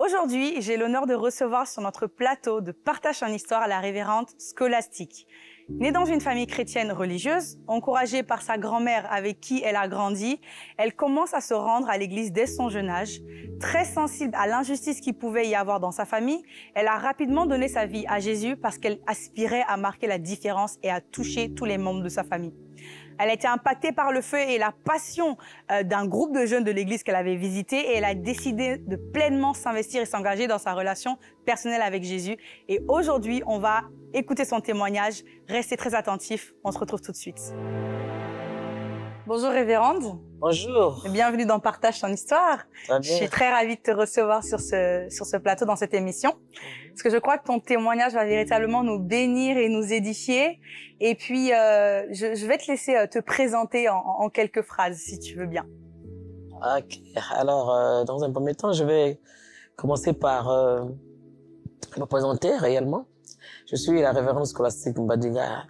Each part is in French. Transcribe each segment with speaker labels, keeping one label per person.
Speaker 1: Aujourd'hui, j'ai l'honneur de recevoir sur notre plateau de Partage en Histoire la révérende Scolastique. Née dans une famille chrétienne religieuse, encouragée par sa grand-mère avec qui elle a grandi, elle commence à se rendre à l'église dès son jeune âge. Très sensible à l'injustice qu'il pouvait y avoir dans sa famille, elle a rapidement donné sa vie à Jésus parce qu'elle aspirait à marquer la différence et à toucher tous les membres de sa famille. Elle a été impactée par le feu et la passion d'un groupe de jeunes de l'église qu'elle avait visité et elle a décidé de pleinement s'investir et s'engager dans sa relation personnelle avec Jésus. Et aujourd'hui, on va écouter son témoignage. Restez très attentifs, on se retrouve tout de suite. Bonjour révérende.
Speaker 2: Bonjour.
Speaker 1: Bienvenue dans Partage ton histoire.
Speaker 2: Très bien.
Speaker 1: Je suis très ravie de te recevoir sur ce plateau, dans cette émission. Parce que je crois que ton témoignage va véritablement nous bénir et nous édifier. Et puis, je vais te laisser te présenter en quelques phrases, si tu veux bien.
Speaker 2: Ok. Alors, dans un premier temps, je vais commencer par me présenter réellement. Je suis la révérende Scolastique Mbadinga,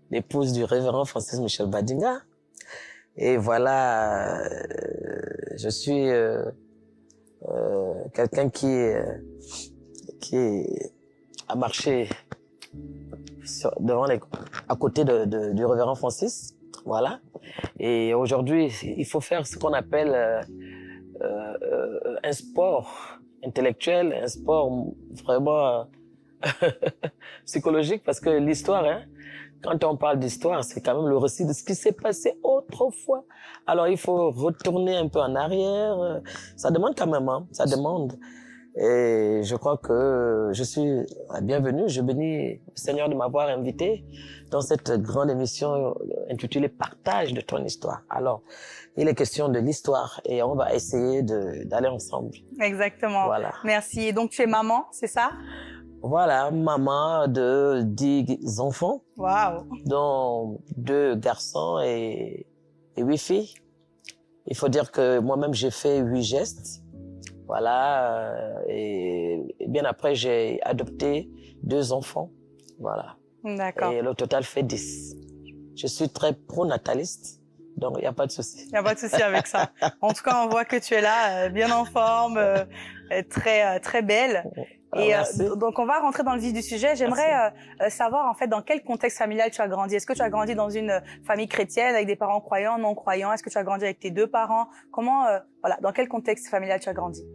Speaker 2: l'épouse du révérend Francis Michel Mbadinga. Et voilà, je suis quelqu'un qui a marché à côté du révérend Francis, voilà. Et aujourd'hui, il faut faire ce qu'on appelle un sport intellectuel, un sport vraiment psychologique, parce que l'histoire, hein, quand on parle d'histoire, c'est quand même le récit de ce qui s'est passé autrefois. Alors, il faut retourner un peu en arrière. Ça demande quand même, hein, ça demande. Et je crois que je suis la bienvenue. Je bénis le Seigneur de m'avoir invité dans cette grande émission intitulée Partage de ton histoire. Alors, il est question de l'histoire et on va essayer d'aller ensemble.
Speaker 1: Exactement.
Speaker 2: Voilà.
Speaker 1: Merci. Et donc, tu es maman, c'est ça?
Speaker 2: Voilà, maman de 10 enfants,
Speaker 1: Waouh.
Speaker 2: dont 2 garçons et 8 filles. Il faut dire que moi-même, j'ai fait 8 gestes. Voilà, et bien après, j'ai adopté 2 enfants. Voilà.
Speaker 1: D'accord.
Speaker 2: Et le total fait 10. Je suis très pro-nataliste, donc il n'y a pas de souci.
Speaker 1: Il n'y a pas de souci avec ça. En tout cas, on voit que tu es là, bien en forme, très belle. Et donc, on va rentrer dans le vif du sujet. J'aimerais savoir, en fait, dans quel contexte familial tu as grandi. Est-ce que tu as grandi dans une famille chrétienne, avec des parents croyants, non croyants? Est-ce que tu as grandi avec tes 2 parents? Comment, voilà, dans quel contexte familial tu as grandi?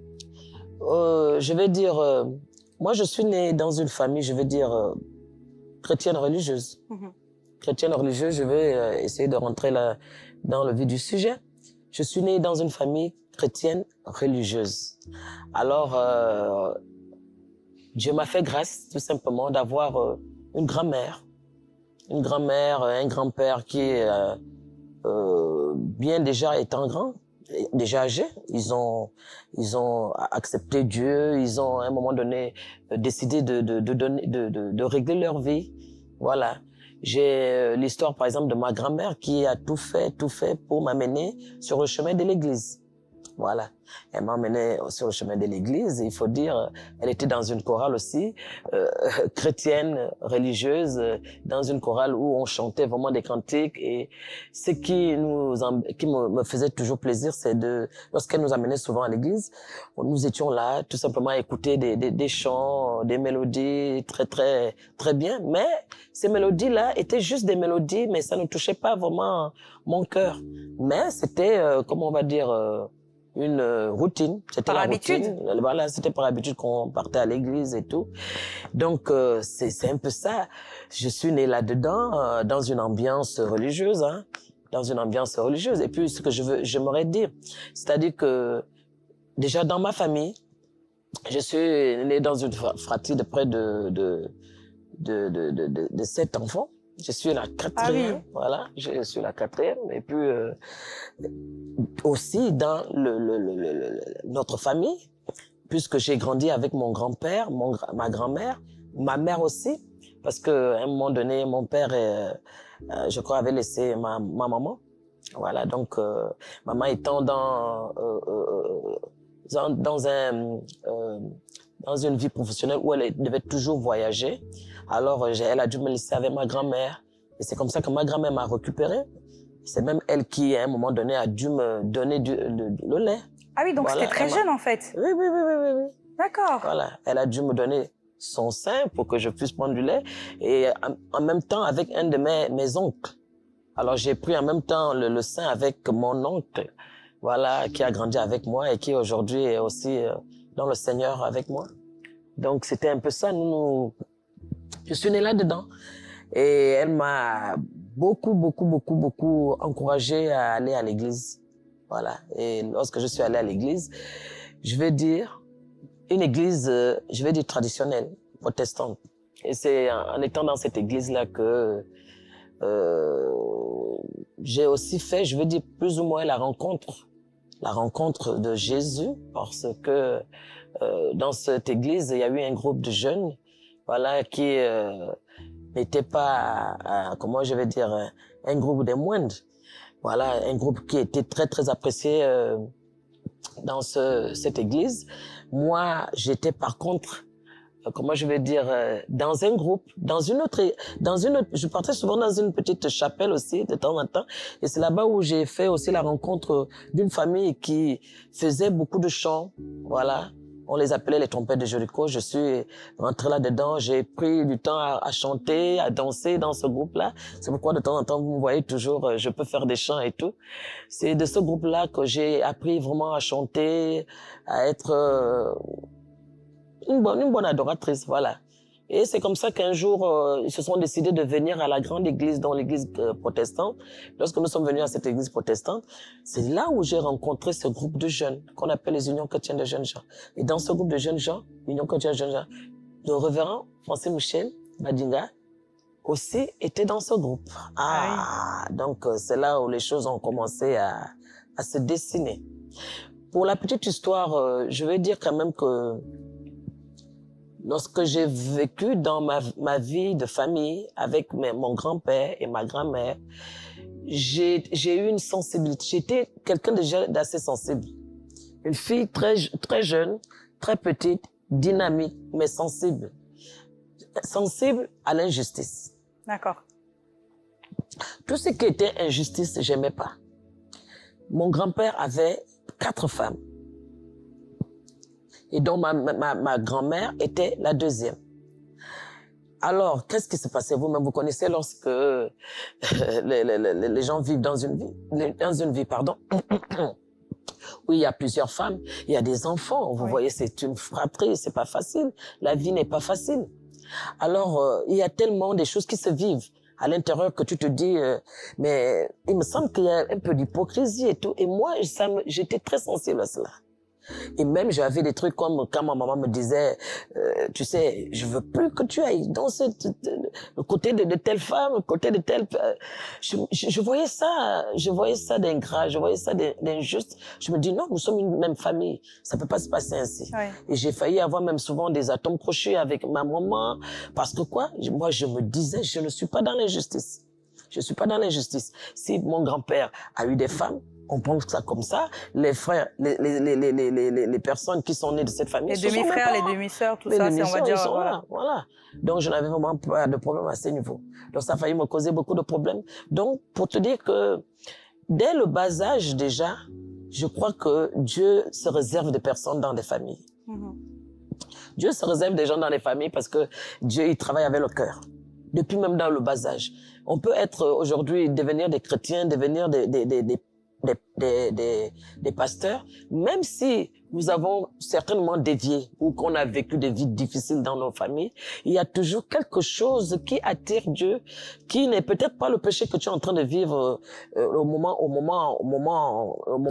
Speaker 2: Je vais dire, moi, je suis née dans une famille, je vais dire, chrétienne religieuse. Chrétienne religieuse, je vais essayer de rentrer là, dans le vif du sujet. Je suis née dans une famille chrétienne religieuse. Alors, Dieu m'a fait grâce, tout simplement, d'avoir une grand-mère, un grand-père qui, bien déjà étant grand, déjà âgés, ils ont accepté Dieu, ils ont à un moment donné décidé de régler leur vie. Voilà. J'ai l'histoire, par exemple, de ma grand-mère qui a tout fait pour m'amener sur le chemin de l'église. Voilà. Elle m'a emmené sur le chemin de l'église. Il faut dire, elle était dans une chorale aussi, chrétienne, religieuse, dans une chorale où on chantait vraiment des cantiques. Et ce qui me faisait toujours plaisir, c'est lorsqu'elle nous amenait souvent à l'église, nous étions là, tout simplement à écouter des chants, des mélodies très bien. Mais ces mélodies-là étaient juste des mélodies, mais ça ne touchait pas vraiment mon cœur. Mais c'était, comment on va dire, une routine, c'était la routine. Voilà, c'était par habitude qu'on partait à l'église et tout. Donc c'est un peu ça. Je suis née là-dedans, dans une ambiance religieuse, hein, dans une ambiance religieuse. Et puis ce que j'aimerais dire, c'est-à-dire que déjà dans ma famille, je suis née dans une fratrie de près de 7 enfants. Je suis la 4e,
Speaker 1: ah oui.
Speaker 2: Voilà, je suis la 4e. Et puis aussi dans notre famille, puisque j'ai grandi avec mon grand-père, ma grand-mère, ma mère aussi, parce que à un moment donné, mon père, je crois, avait laissé ma maman. Voilà, donc maman étant dans une vie professionnelle où elle devait toujours voyager. Alors, elle a dû me laisser avec ma grand-mère. Et c'est comme ça que ma grand-mère m'a récupéré. C'est même elle qui, à un moment donné, a dû me donner le lait.
Speaker 1: Ah oui, donc voilà, c'était très jeune, en fait.
Speaker 2: Oui.
Speaker 1: D'accord.
Speaker 2: Voilà, elle a dû me donner son sein pour que je puisse prendre du lait et en même temps avec un de mes oncles. Alors j'ai pris en même temps le sein avec mon oncle, voilà, qui a grandi avec moi et qui aujourd'hui est aussi dans le Seigneur avec moi. Donc c'était un peu ça, je suis né là-dedans. Et elle m'a beaucoup encouragé à aller à l'église. Voilà. Et lorsque je suis allé à l'église, je vais dire, une église, je vais dire traditionnelle, protestante. Et c'est en étant dans cette église-là que j'ai aussi fait, je veux dire, plus ou moins la rencontre de Jésus, parce que dans cette église, il y a eu un groupe de jeunes, voilà, qui n'était pas, comment je vais dire, un groupe des moindres. Voilà, un groupe qui était très apprécié dans cette église. Moi, j'étais par contre, comment je vais dire, dans un groupe, je partais souvent dans une petite chapelle aussi de temps en temps, et c'est là-bas où j'ai fait aussi la rencontre d'une famille qui faisait beaucoup de chants, voilà. On les appelait les trompettes de Jéricho. Je suis rentré là-dedans. J'ai pris du temps à chanter, à danser dans ce groupe-là. C'est pourquoi de temps en temps, vous me voyez toujours, je peux faire des chants et tout. C'est de ce groupe-là que j'ai appris vraiment à chanter, à être une bonne adoratrice, voilà. Et c'est comme ça qu'un jour, ils se sont décidés de venir à la grande église, dans l'église protestante. Lorsque nous sommes venus à cette église protestante, c'est là où j'ai rencontré ce groupe de jeunes, qu'on appelle les Unions chrétiennes de jeunes gens. Et dans ce groupe de jeunes gens, Union chrétienne de jeunes gens, le révérend Francis Michel Badinga aussi était dans ce groupe. Donc c'est là où les choses ont commencé à se dessiner. Pour la petite histoire, je vais dire quand même que lorsque j'ai vécu dans ma vie de famille avec mon grand-père et ma grand-mère, j'ai eu une sensibilité. J'étais quelqu'un déjà d'assez sensible. Une fille très jeune, très petite, dynamique, mais sensible. Sensible à l'injustice.
Speaker 1: D'accord.
Speaker 2: Tout ce qui était injustice, j'aimais pas. Mon grand-père avait 4 femmes. Et donc, ma grand-mère était la deuxième. Alors, qu'est-ce qui s'est passé? Vous-même, vous connaissez lorsque les gens vivent dans une vie, où il y a plusieurs femmes, il y a des enfants. Vous voyez, c'est une fratrie, c'est pas facile. La vie n'est pas facile. Alors, il y a tellement de choses qui se vivent à l'intérieur que tu te dis, mais il me semble qu'il y a un peu d'hypocrisie et tout. Et moi, j'étais très sensible à cela. Et même, j'avais des trucs comme quand ma maman me disait, tu sais, je veux plus que tu ailles dans le côté de telle femme, le côté de telle... Je voyais ça d'ingrat, je voyais ça d'injuste. Je me dis, non, nous sommes une même famille. Ça peut pas se passer ainsi.
Speaker 1: Ouais.
Speaker 2: Et j'ai failli avoir même souvent des atomes crochus avec ma maman. Parce que quoi? Moi, je me disais, je ne suis pas dans l'injustice. Je suis pas dans l'injustice. Si mon grand-père a eu des femmes, on pense ça comme ça. Les frères, les personnes qui sont nées de cette famille,
Speaker 1: les demi-frères, les demi-sœurs, tout ça, c'est, on va dire,
Speaker 2: voilà. Donc, je n'avais vraiment pas de problème à ce niveau. Donc, ça a failli me causer beaucoup de problèmes. Donc, pour te dire que dès le bas âge déjà, je crois que Dieu se réserve des personnes dans des familles. Dieu se réserve des gens dans les familles parce que Dieu, il travaille avec le cœur. Depuis même dans le bas âge. On peut être aujourd'hui, devenir des chrétiens, devenir des pasteurs, même si nous avons certainement dévié ou qu'on a vécu des vies difficiles dans nos familles, il y a toujours quelque chose qui attire Dieu, qui n'est peut-être pas le péché que tu es en train de vivre au moment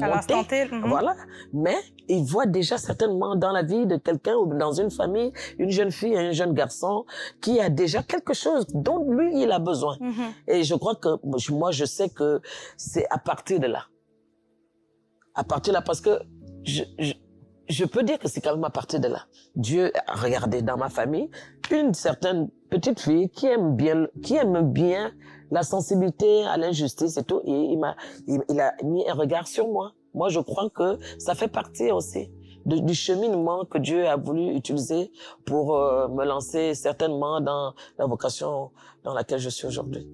Speaker 1: à l'instant T.
Speaker 2: Voilà. Mais il voit déjà certainement dans la vie de quelqu'un ou dans une famille, une jeune fille et un jeune garçon qui a déjà quelque chose dont lui, il a besoin. Et je crois que moi, je sais que c'est à partir de là. À partir de là, parce que je peux dire que c'est quand même à partir de là. Dieu a regardé dans ma famille une certaine petite fille qui aime bien la sensibilité à l'injustice et tout. Et il a mis un regard sur moi. Moi, je crois que ça fait partie aussi du cheminement que Dieu a voulu utiliser pour me lancer certainement dans la vocation dans laquelle je suis aujourd'hui.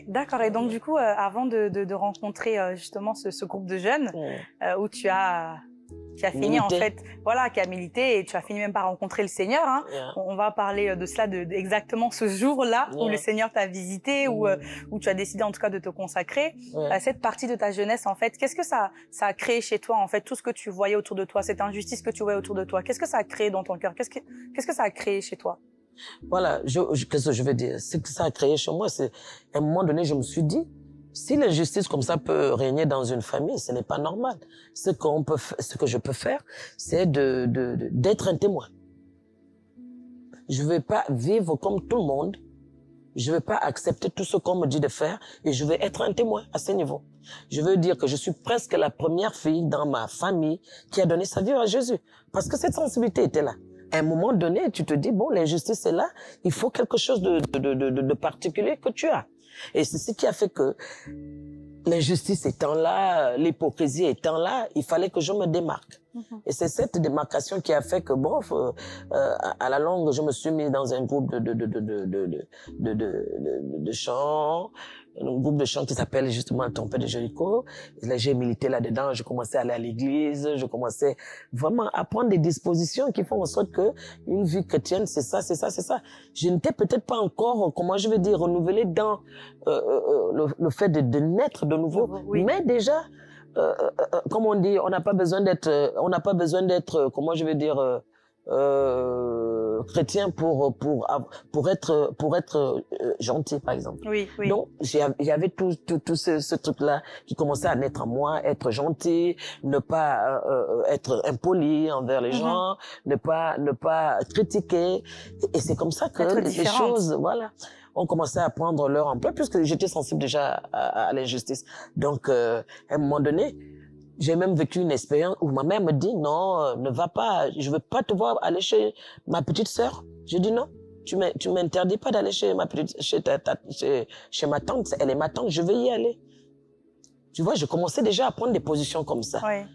Speaker 1: D'accord. Et donc, du coup, avant de rencontrer justement ce groupe de jeunes où tu as qui a fini en fait, voilà, qui a milité et tu as fini même par rencontrer le Seigneur. Hein. On va parler de cela, exactement ce jour-là où le Seigneur t'a visité, où tu as décidé en tout cas de te consacrer. Cette partie de ta jeunesse, en fait, qu'est-ce que ça a créé chez toi, en fait, tout ce que tu voyais autour de toi, cette injustice que tu voyais autour de toi, qu'est-ce que ça a créé dans ton cœur? Qu'est-ce que ça a créé chez toi?
Speaker 2: Voilà, qu'est-ce que je veux dire? Ce que ça a créé chez moi, c'est, à un moment donné, je me suis dit, si l'injustice comme ça peut régner dans une famille, ce n'est pas normal. Ce que je peux faire, c'est d'être un témoin. Je ne vais pas vivre comme tout le monde. Je ne vais pas accepter tout ce qu'on me dit de faire et je vais être un témoin à ce niveau. Je veux dire que je suis presque la première fille dans ma famille qui a donné sa vie à Jésus. Parce que cette sensibilité était là. À un moment donné, tu te dis, bon, l'injustice est là, il faut quelque chose de particulier que tu as. Et c'est ce qui a fait que l'injustice étant là, l'hypocrisie étant là, il fallait que je me démarque. Et c'est cette démarcation qui a fait que, bon, à la longue, je me suis mis dans un groupe de chant, un groupe de chant qui s'appelle justement Tempête de Jéricho. Et là, j'ai milité là-dedans, je commençais à aller à l'église, je commençais vraiment à prendre des dispositions qui font en sorte que une vie chrétienne, c'est ça, c'est ça, c'est ça. Je n'étais peut-être pas encore, comment je vais dire, renouvelée dans le fait de naître de nouveau, mais déjà, comme on dit, on n'a pas besoin d'être, comment je vais dire, chrétien pour être gentil, par exemple.
Speaker 1: Oui, oui.
Speaker 2: Donc il y avait tout ce truc-là qui commençait à naître en moi, être gentil, ne pas être impoli envers les gens, ne pas critiquer, et c'est comme ça que les choses, voilà, ont commencé à prendre leur ampleur, puisque j'étais sensible déjà à l'injustice. Donc à un moment donné, j'ai même vécu une expérience où ma mère me dit, non, ne va pas, je veux pas te voir aller chez ma petite sœur. Je dis non, tu m'interdis pas d'aller chez ma petite, chez ma tante, elle est ma tante, je vais y aller. Tu vois, je commençais déjà à prendre des positions comme ça.
Speaker 1: Oui.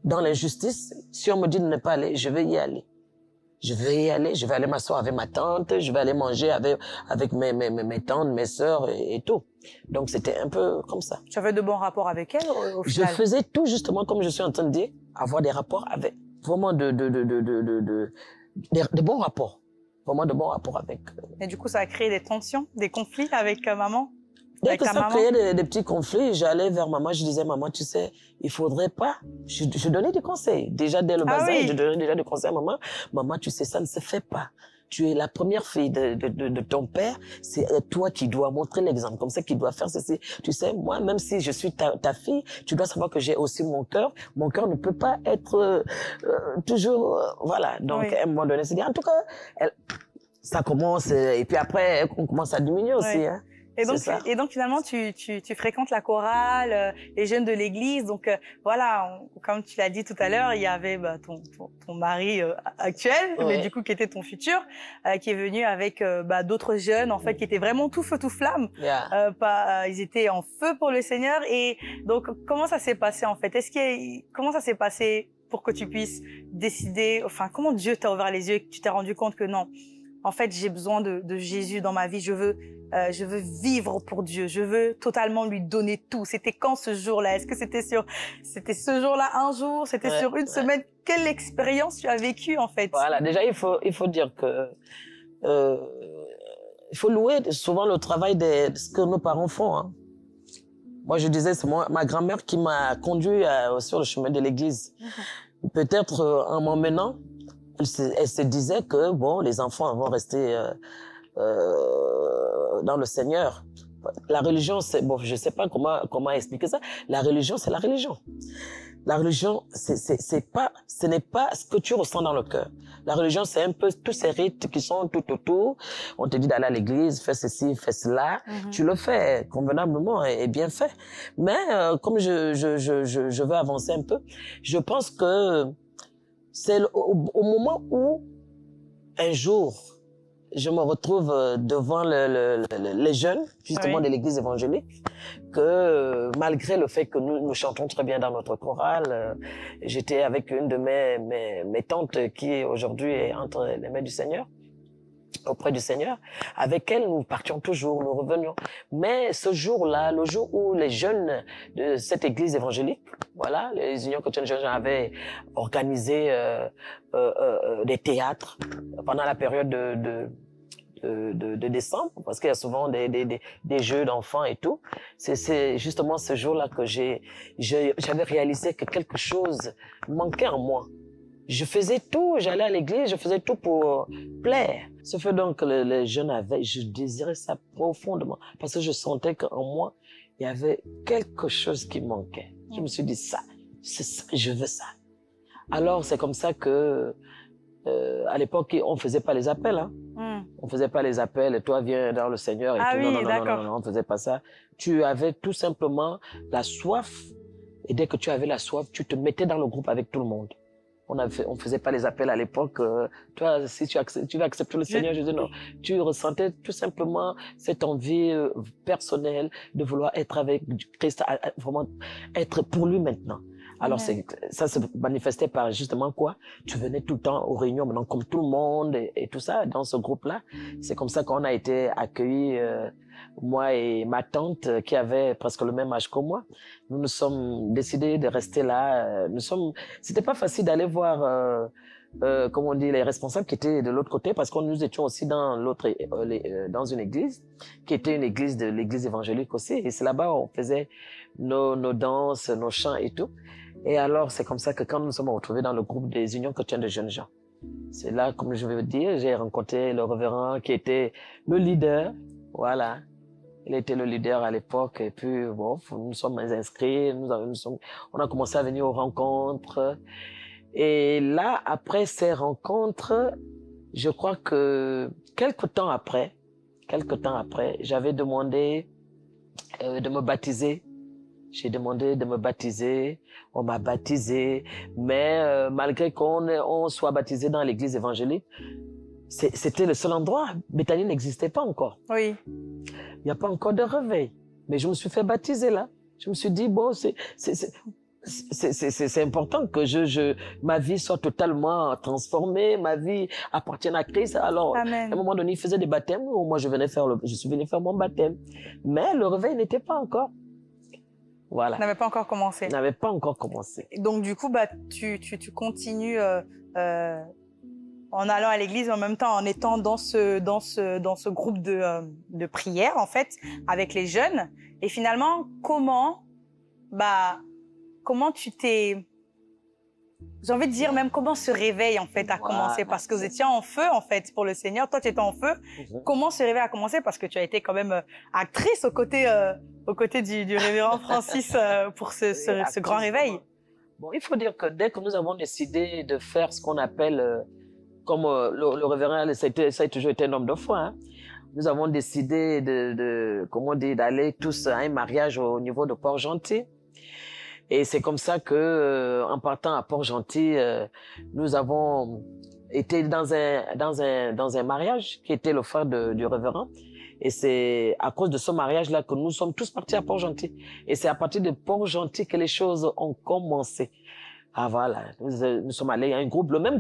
Speaker 2: Dans l'injustice, si on me dit de ne pas aller, je vais y aller. Je vais y aller, je vais aller m'asseoir avec ma tante, je vais aller manger avec mes tantes, mes sœurs et tout. Donc c'était un peu comme ça.
Speaker 1: Tu avais de bons rapports avec elle au final?
Speaker 2: Je faisais tout justement comme je suis en train de dire, avoir des rapports avec, vraiment de bons rapports. Vraiment de bons rapports avec.
Speaker 1: Et du coup, ça a créé des tensions, des conflits avec maman?
Speaker 2: Dès que ça créait des petits conflits, j'allais vers maman, je disais, maman, tu sais, il faudrait pas. Je donnais des conseils. Déjà, dès le bas âge, je donnais déjà des conseils à maman. Maman, tu sais, ça ne se fait pas. Tu es la première fille de ton père. C'est toi qui dois montrer l'exemple. Comme ça, qui doit faire ceci. Tu sais, moi, même si je suis ta fille, tu dois savoir que j'ai aussi mon cœur. Mon cœur ne peut pas être toujours, voilà. Donc, à un moment donné, c'est dit, en tout cas, ça commence, et puis après, on commence à diminuer aussi, hein.
Speaker 1: Et donc finalement, tu fréquentes la chorale, les jeunes de l'église. Donc voilà, comme tu l'as dit tout à l'heure, il y avait ton mari actuel, mais du coup qui était ton futur, qui est venu avec d'autres jeunes en fait qui étaient vraiment tout feu tout flamme. Ils étaient en feu pour le Seigneur. Et donc comment ça s'est passé en fait? Comment ça s'est passé pour que tu puisses décider? Enfin, comment Dieu t'a ouvert les yeux et que tu t'es rendu compte que non, en fait, j'ai besoin de Jésus dans ma vie. Je veux vivre pour Dieu. Je veux totalement lui donner tout. C'était quand ce jour-là? Est-ce que c'était ce jour-là un jour? C'était sur une semaine? Quelle expérience tu as vécue, en fait?
Speaker 2: Voilà. Déjà, il faut dire que, il faut louer souvent le travail de ce que nos parents font, hein. Moi, je disais, c'est ma grand-mère qui m'a conduit sur le chemin de l'église. Peut-être en m'emmenant, elle se disait que bon, les enfants vont rester dans le Seigneur. La religion, c'est bon, je sais pas comment expliquer ça. La religion, c'est la religion. La religion, ce n'est pas ce que tu ressens dans le cœur. La religion, c'est un peu tous ces rites qui sont tout autour. On te dit d'aller à l'église, fais ceci, fais cela. Tu le fais convenablement et bien fait. Mais comme je veux avancer un peu, je pense que c'est au moment où un jour je me retrouve devant les jeunes, justement de l'église évangélique, que malgré le fait que nous chantons très bien dans notre chorale, j'étais avec une de mes tantes qui aujourd'hui est entre les mains du Seigneur. auprès du Seigneur. Avec elle, nous partions toujours, nous revenions. Mais ce jour-là, le jour où les jeunes de cette église évangélique, voilà, les unions chrétiennes jeunes avaient organisé des théâtres pendant la période de décembre, parce qu'il y a souvent des jeux d'enfants et tout. C'est justement ce jour-là que j'avais réalisé que quelque chose manquait en moi. Je faisais tout, j'allais à l'église, je faisais tout pour plaire. Ce fait donc que les jeunes avaient, je désirais ça profondément, parce que je sentais qu'en moi, il y avait quelque chose qui manquait. Je me suis dit, ça, c'est ça, je veux ça. Alors, c'est comme ça que, à l'époque, on faisait pas les appels, hein. On faisait pas les appels, et toi viens dans le Seigneur et tout.
Speaker 1: Oui,
Speaker 2: Non, on faisait pas ça. Tu avais tout simplement la soif, et dès que tu avais la soif, tu te mettais dans le groupe avec tout le monde. On faisait pas les appels à l'époque. Toi, si tu vas accepter le Seigneur, je dis non. Tu ressentais tout simplement cette envie personnelle de vouloir être avec Christ, vraiment être pour lui maintenant. Alors ça se manifestait par justement quoi? Tu venais tout le temps aux réunions maintenant comme tout le monde et tout ça dans ce groupe-là. C'est comme ça qu'on a été accueillis, moi et ma tante qui avait presque le même âge que moi. Nous sommes décidés de rester là. C'était pas facile d'aller voir comme on dit, les responsables qui étaient de l'autre côté, parce que nous étions aussi dans dans une église, qui était une église de l'église évangélique aussi. Et c'est là-bas où on faisait nos danses, nos chants et tout. Et alors, c'est comme ça que quand nous nous sommes retrouvés dans le groupe des unions chrétiennes de jeunes gens, c'est là, comme je vais vous dire, j'ai rencontré le révérend qui était le leader. Voilà. Il était le leader à l'époque. Et puis, bon, nous sommes inscrits, on a commencé à venir aux rencontres. Et là, après ces rencontres, je crois que quelque temps après, j'avais demandé de me baptiser. J'ai demandé de me baptiser, on m'a baptisé, mais malgré qu'on soit baptisé dans l'église évangélique, c'était le seul endroit. Béthanie n'existait pas encore.
Speaker 1: Oui.
Speaker 2: Il n'y a pas encore de réveil. Mais je me suis fait baptiser là. Je me suis dit, bon, c'est important que ma vie soit totalement transformée, ma vie appartienne à Christ. Alors,
Speaker 1: Amen.
Speaker 2: à un moment donné, il faisait des baptêmes où moi je suis venu faire mon baptême. Mais le réveil n'était pas encore. Voilà.
Speaker 1: N'avait pas encore commencé.
Speaker 2: N'avait pas encore commencé.
Speaker 1: Donc du coup, bah, tu continues en allant à l'église, en même temps en étant dans ce groupe de prière en fait avec les jeunes. Et finalement, comment tu t'es, j'ai envie de dire même comment ce réveil en fait a commencé, parce que vous étiez en feu en fait pour le Seigneur. Toi, tu étais en feu. Comment ce réveil a commencé? Parce que tu as été quand même actrice aux côtés du révérend Francis pour ce grand réveil.
Speaker 2: Bon, il faut dire que dès que nous avons décidé de faire ce qu'on appelle, comme le révérend, ça a toujours été un homme de foi, hein. Nous avons décidé d'aller tous à un mariage au niveau de Port-Gentil. Et c'est comme ça que, en partant à Port-Gentil, nous avons été dans un mariage qui était le frère du révérend. Et c'est à cause de ce mariage-là que nous sommes tous partis à Port-Gentil. Et c'est à partir de Port-Gentil que les choses ont commencé. Ah voilà, nous sommes allés à le même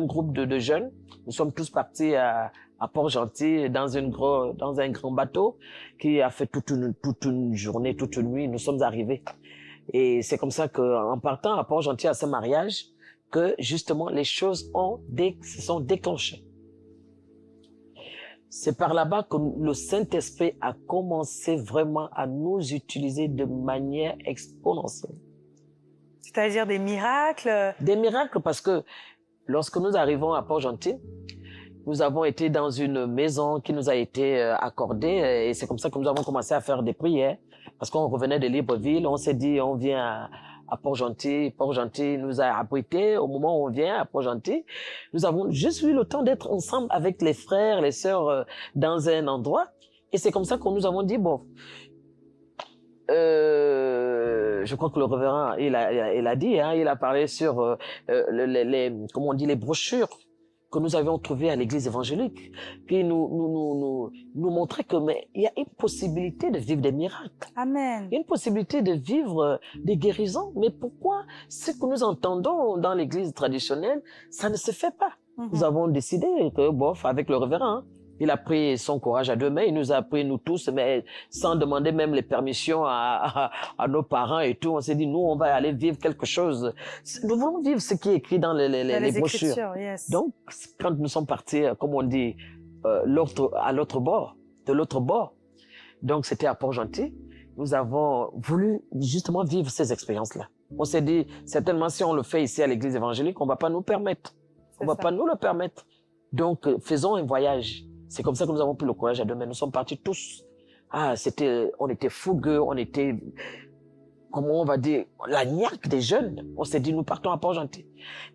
Speaker 2: groupe de jeunes. Nous sommes tous partis à Port-Gentil dans un grand bateau qui a fait toute une journée, toute une nuit. Nous sommes arrivés. Et c'est comme ça qu'en partant à Port-Gentil à ce mariage, que justement les choses se sont déclenchées. C'est par là-bas que le Saint-Esprit a commencé vraiment à nous utiliser de manière exponentielle.
Speaker 1: C'est-à-dire des miracles?
Speaker 2: Des miracles, parce que lorsque nous arrivons à Port-Gentil, nous avons été dans une maison qui nous a été accordée, et c'est comme ça que nous avons commencé à faire des prières, parce qu'on revenait de Libreville. On s'est dit, on vient à Port-Gentil. Port-Gentil nous a abrités. Au moment où on vient à Port-Gentil, nous avons juste eu le temps d'être ensemble avec les frères, les sœurs dans un endroit. Et c'est comme ça que nous avons dit, bon, je crois que le révérend, il a dit, hein, il a parlé sur comment on dit, les brochures que nous avions trouvées à l'église évangélique, qui nous montrait que mais il y a une possibilité de vivre des miracles.
Speaker 1: Amen.
Speaker 2: Il y a une possibilité de vivre des guérisons. Mais pourquoi ce que nous entendons dans l'église traditionnelle, ça ne se fait pas? Nous avons décidé que, bof, avec le révérend, hein, il a pris son courage à deux mains, il nous a pris, nous tous, mais sans demander même les permissions à nos parents et tout. On s'est dit, nous, on va aller vivre quelque chose. Nous voulons vivre ce qui est écrit dans les brochures.
Speaker 1: Yes.
Speaker 2: Donc, quand nous sommes partis, comme on dit, à l'autre bord, de l'autre bord, donc c'était à Port-Gentil, nous avons voulu justement vivre ces expériences-là. On s'est dit, certainement, si on le fait ici à l'église évangélique, on va pas nous permettre. On va pas nous le permettre. Donc, faisons un voyage. C'est comme ça que nous avons pris le courage à deux mains. Nous sommes partis tous. Ah, on était fougueux, on était, comment on va dire, la niaque des jeunes. On s'est dit, nous partons à Port-Gentil.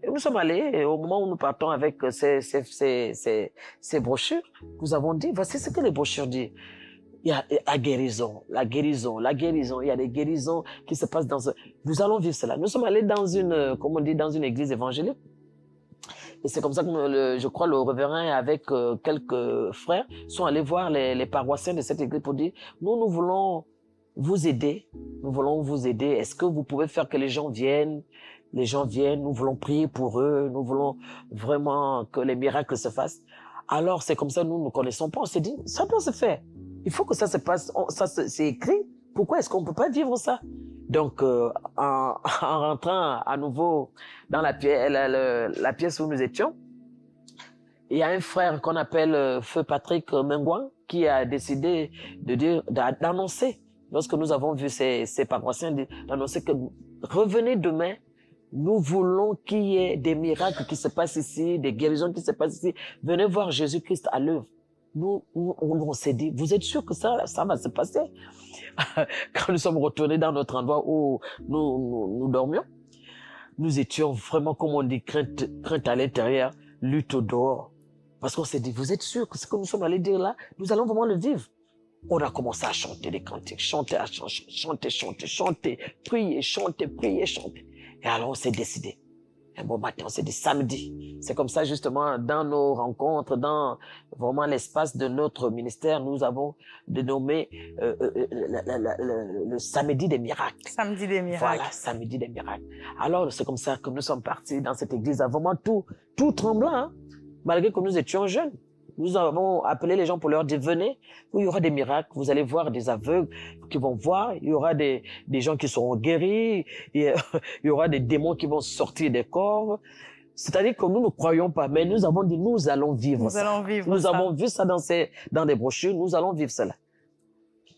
Speaker 2: Et nous sommes allés, et au moment où nous partons avec ces brochures, nous avons dit, voici ce que les brochures disent. Il y a la guérison, la guérison, la guérison. Il y a des guérisons qui se passent Nous allons vivre cela. Nous sommes allés dans comme on dit, dans une église évangélique. Et c'est comme ça que je crois le révérend avec quelques frères sont allés voir les paroissiens de cette église pour dire, nous voulons vous aider. Nous voulons vous aider. Est-ce que vous pouvez faire que les gens viennent? Les gens viennent. Nous voulons prier pour eux. Nous voulons vraiment que les miracles se fassent. Alors, c'est comme ça, nous ne connaissons pas. On s'est dit, ça doit se faire. Il faut que ça se passe. C'est écrit. Pourquoi est-ce qu'on ne peut pas vivre ça? Donc, en rentrant à nouveau dans la pièce où nous étions, il y a un frère qu'on appelle Feu Patrick Mengouan qui a décidé d'annoncer, lorsque nous avons vu ces paroissiens, d'annoncer que revenez demain, nous voulons qu'il y ait des miracles qui se passent ici, des guérisons qui se passent ici. Venez voir Jésus-Christ à l'œuvre. Nous, on s'est dit, vous êtes sûr que ça va se passer? Quand nous sommes retournés dans notre endroit où nous dormions, nous étions vraiment, comme on dit, crainte à l'intérieur, lutte au dehors. Parce qu'on s'est dit, vous êtes sûr que ce que nous sommes allés dire là, nous allons vraiment le vivre? On a commencé à chanter des cantiques, chanter, prier, chanter. Et alors on s'est décidé. Un bon matin, on s'est dit samedi. C'est comme ça justement dans nos rencontres, dans vraiment l'espace de notre ministère, nous avons dénommé le samedi des miracles.
Speaker 1: Samedi des miracles.
Speaker 2: Voilà, samedi des miracles. Alors c'est comme ça que nous sommes partis dans cette église, vraiment tout tremblant, hein, malgré que nous étions jeunes. Nous avons appelé les gens pour leur dire, venez, où il y aura des miracles, vous allez voir des aveugles qui vont voir, il y aura des gens qui seront guéris, il y aura des démons qui vont sortir des corps. C'est-à-dire que nous ne croyons pas, mais nous avons dit, nous allons vivre ça. Nous avons vu ça dans des brochures, nous allons vivre cela.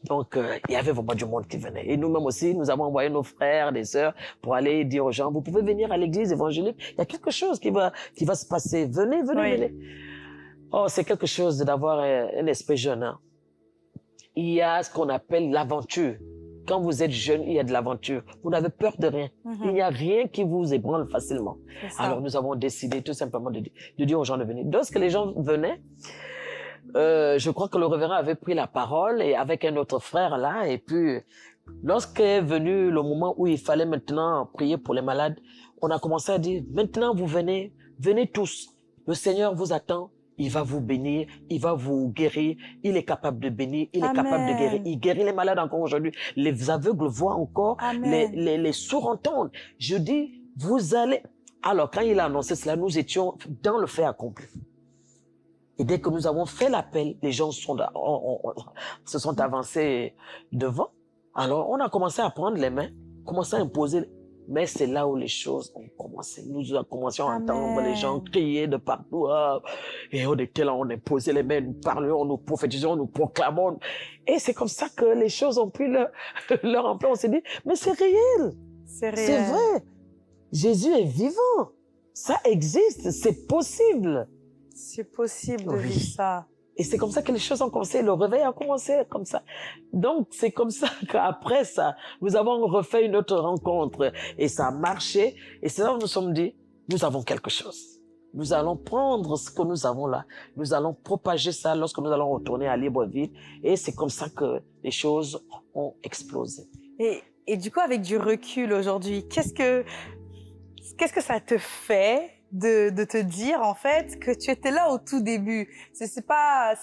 Speaker 2: Donc, il y avait vraiment du monde qui venait. Et nous-mêmes aussi, nous avons envoyé nos frères, des sœurs, pour aller dire aux gens, vous pouvez venir à l'église évangélique, il y a quelque chose qui va se passer, venez. Oh, c'est quelque chose d'avoir un esprit jeune. Hein. Il y a ce qu'on appelle l'aventure. Quand vous êtes jeune, il y a de l'aventure. Vous n'avez peur de rien. Il n'y a rien qui vous ébranle facilement. Alors, nous avons décidé tout simplement de dire aux gens de venir. Lorsque les gens venaient, je crois que le révérend avait pris la parole et avec un autre frère là. Et puis, lorsqu'est venu le moment où il fallait maintenant prier pour les malades, on a commencé à dire, maintenant vous venez tous. Le Seigneur vous attend. Il va vous bénir, il va vous guérir, il est capable de bénir, il est capable de guérir. Il guérit les malades encore aujourd'hui. Les aveugles voient encore, les sourds entendent. Je dis, vous allez... Alors, quand il a annoncé cela, nous étions dans le fait accompli. Et dès que nous avons fait l'appel, les gens se sont avancés devant. Alors, on a commencé à prendre les mains, commencé à imposer. Mais c'est là où les choses ont commencé. Nous commencions à entendre les gens crier de partout. Et on était là, on imposait les mains, nous parlions, nous prophétisons, nous proclamons. Et c'est comme ça que les choses ont pris leur ampleur. On s'est dit, mais c'est réel. C'est vrai. Jésus est vivant. Ça existe. C'est possible.
Speaker 1: C'est possible de vivre ça.
Speaker 2: Et c'est comme ça que les choses ont commencé. Le réveil a commencé comme ça. Donc, c'est comme ça qu'après ça, nous avons refait une autre rencontre. Et ça a marché. Et c'est là où nous nous sommes dit, nous avons quelque chose. Nous allons prendre ce que nous avons là. Nous allons propager ça lorsque nous allons retourner à Libreville. Et c'est comme ça que les choses ont explosé.
Speaker 1: Et du coup, avec du recul aujourd'hui, qu'est-ce que ça te fait de te dire, en fait, que tu étais là au tout début? C'est pas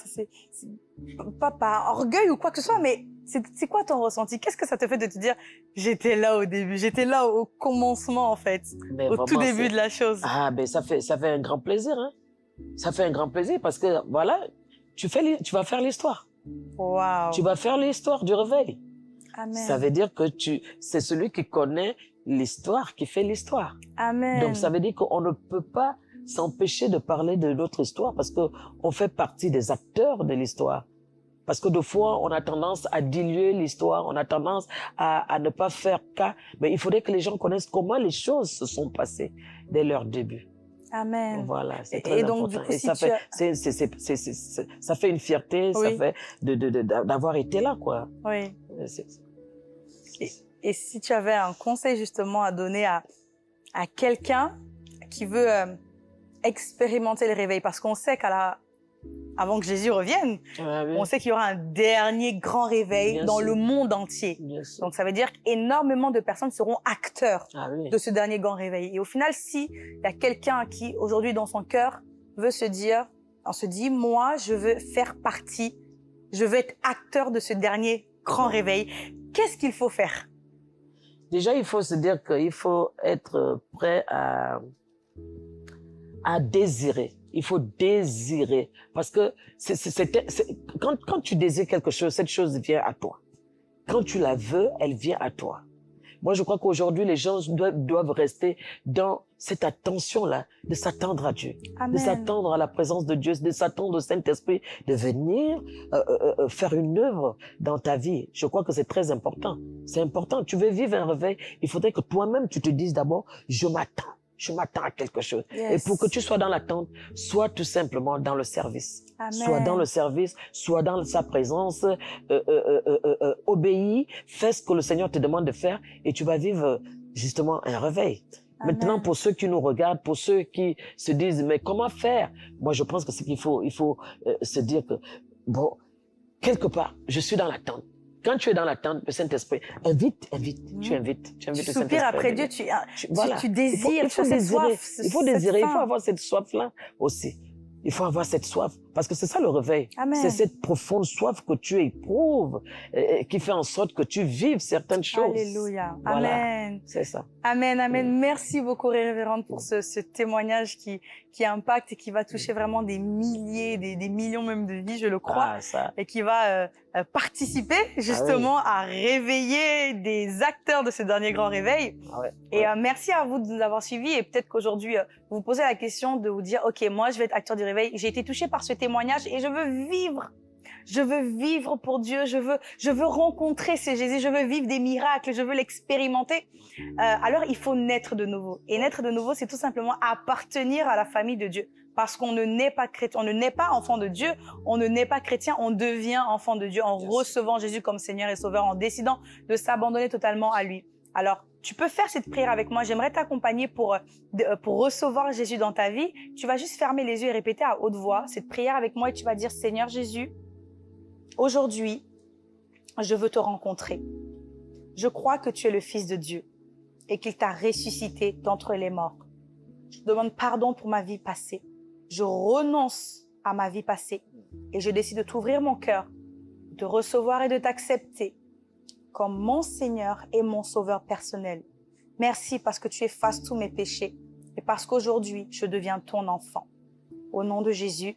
Speaker 1: par orgueil ou quoi que ce soit, mais c'est quoi ton ressenti? Qu'est-ce que ça te fait de te dire, j'étais là au début, j'étais là au commencement, en fait, au tout début de la chose?
Speaker 2: Ah, ben, ça fait un grand plaisir, hein. Ça fait un grand plaisir parce que, voilà, tu vas faire l'histoire.
Speaker 1: Wow.
Speaker 2: Tu vas faire l'histoire du réveil.
Speaker 1: Amen.
Speaker 2: Ça veut dire que c'est celui qui connaît l'histoire qui fait l'histoire.
Speaker 1: Amen.
Speaker 2: Donc, ça veut dire qu'on ne peut pas s'empêcher de parler de notre histoire parce qu'on fait partie des acteurs de l'histoire. Parce que des fois, on a tendance à diluer l'histoire, on a tendance à ne pas faire cas. Mais il faudrait que les gens connaissent comment les choses se sont passées dès leur début.
Speaker 1: Amen.
Speaker 2: Voilà, c'est très important.
Speaker 1: Donc, du coup,
Speaker 2: et
Speaker 1: si
Speaker 2: ça fait une fierté,
Speaker 1: oui.
Speaker 2: ça fait d'avoir été là, quoi.
Speaker 1: Oui. Et si tu avais un conseil justement à donner à quelqu'un qui veut expérimenter le réveil, parce qu'on sait avant que Jésus revienne,
Speaker 2: Oui.
Speaker 1: on sait qu'il y aura un dernier grand réveil
Speaker 2: Bien
Speaker 1: dans
Speaker 2: sûr.
Speaker 1: le monde entier.
Speaker 2: Bien sûr.
Speaker 1: Donc ça veut dire qu'énormément de personnes seront acteurs
Speaker 2: Oui.
Speaker 1: de ce dernier grand réveil. Et au final, si il y a quelqu'un qui aujourd'hui dans son cœur veut se dit, moi je veux faire partie, je veux être acteur de ce dernier grand réveil, qu'est-ce qu'il faut faire?
Speaker 2: Déjà, il faut se dire qu'il faut être prêt à désirer. Il faut désirer. Parce que quand tu désires quelque chose, cette chose vient à toi. Quand tu la veux, elle vient à toi. Moi, je crois qu'aujourd'hui, les gens doivent rester dans cette attention-là, de s'attendre à Dieu,
Speaker 1: Amen.
Speaker 2: de s'attendre à la présence de Dieu, de s'attendre au Saint-Esprit, de venir faire une œuvre dans ta vie. Je crois que c'est très important. C'est important. Tu veux vivre un réveil, il faudrait que toi-même, tu te dises d'abord, je m'attends à quelque chose.
Speaker 1: Yes.
Speaker 2: Et pour que tu sois dans l'attente, sois tout simplement dans le service.
Speaker 1: Amen.
Speaker 2: Sois dans le service, sois dans sa présence, obéis, fais ce que le Seigneur te demande de faire et tu vas vivre justement un réveil.
Speaker 1: Amen.
Speaker 2: Maintenant, pour ceux qui nous regardent, pour ceux qui se disent, mais comment faire? Moi, je pense que c'est qu'il faut se dire que, bon, quelque part, je suis dans l'attente. Quand tu es dans l'attente, le Saint-Esprit, invite, tu invites le Saint-Esprit.
Speaker 1: Soupires après Dieu, tu désires,
Speaker 2: il faut désirer, il faut avoir cette soif-là aussi. Il faut avoir cette soif, parce que c'est ça le réveil. C'est cette profonde soif que tu éprouves, qui fait en sorte que tu vives certaines choses.
Speaker 1: Alléluia.
Speaker 2: Voilà.
Speaker 1: Amen.
Speaker 2: C'est ça.
Speaker 1: Amen, amen. Merci beaucoup, Révérende, pour ce témoignage qui impacte et qui va toucher vraiment des milliers, des millions même de vies, je le crois, et qui va participer justement à réveiller des acteurs de ce dernier grand réveil. Et merci à vous de nous avoir suivis, et peut-être qu'aujourd'hui, vous vous posez la question de vous dire, OK, moi, je vais être acteur du réveil. J'ai été touchée par ce témoignage et je veux vivre. Je veux vivre pour Dieu, je veux rencontrer ce Jésus, je veux vivre des miracles, je veux l'expérimenter. Alors, il faut naître de nouveau. Et naître de nouveau, c'est tout simplement appartenir à la famille de Dieu. Parce qu'on ne naît pas chrétien, on ne naît pas enfant de Dieu, on ne naît pas chrétien, on devient enfant de Dieu en recevant Jésus comme Seigneur et Sauveur, en décidant de s'abandonner totalement à lui. Alors, tu peux faire cette prière avec moi. J'aimerais t'accompagner pour recevoir Jésus dans ta vie. Tu vas juste fermer les yeux et répéter à haute voix cette prière avec moi et tu vas dire, Seigneur Jésus, aujourd'hui, je veux te rencontrer. Je crois que tu es le Fils de Dieu et qu'il t'a ressuscité d'entre les morts. Je te demande pardon pour ma vie passée. Je renonce à ma vie passée et je décide de t'ouvrir mon cœur, de te recevoir et de t'accepter comme mon Seigneur et mon Sauveur personnel. Merci parce que tu effaces tous mes péchés et parce qu'aujourd'hui, je deviens ton enfant. Au nom de Jésus,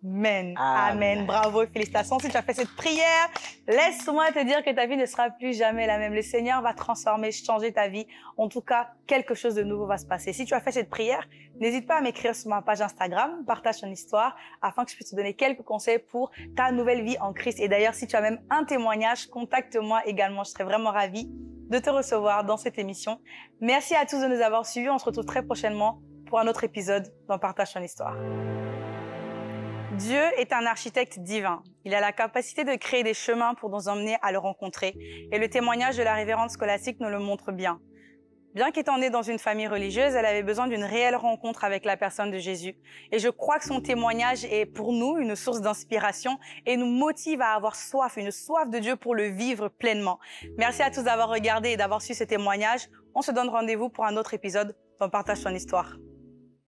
Speaker 1: Amen. Amen. Bravo et félicitations. Si tu as fait cette prière, laisse-moi te dire que ta vie ne sera plus jamais la même. Le Seigneur va transformer, changer ta vie. En tout cas, quelque chose de nouveau va se passer. Si tu as fait cette prière, n'hésite pas à m'écrire sur ma page Instagram, partage ton histoire, afin que je puisse te donner quelques conseils pour ta nouvelle vie en Christ. Et d'ailleurs, si tu as même un témoignage, contacte-moi également. Je serai vraiment ravie de te recevoir dans cette émission. Merci à tous de nous avoir suivis. On se retrouve très prochainement pour un autre épisode dans Partage ton histoire. Dieu est un architecte divin. Il a la capacité de créer des chemins pour nous emmener à le rencontrer. Et le témoignage de la révérende scolastique nous le montre bien. Bien qu'étant née dans une famille religieuse, elle avait besoin d'une réelle rencontre avec la personne de Jésus. Et je crois que son témoignage est pour nous une source d'inspiration et nous motive à avoir soif, une soif de Dieu pour le vivre pleinement. Merci à tous d'avoir regardé et d'avoir su ce témoignage. On se donne rendez-vous pour un autre épisode dans Partage ton histoire.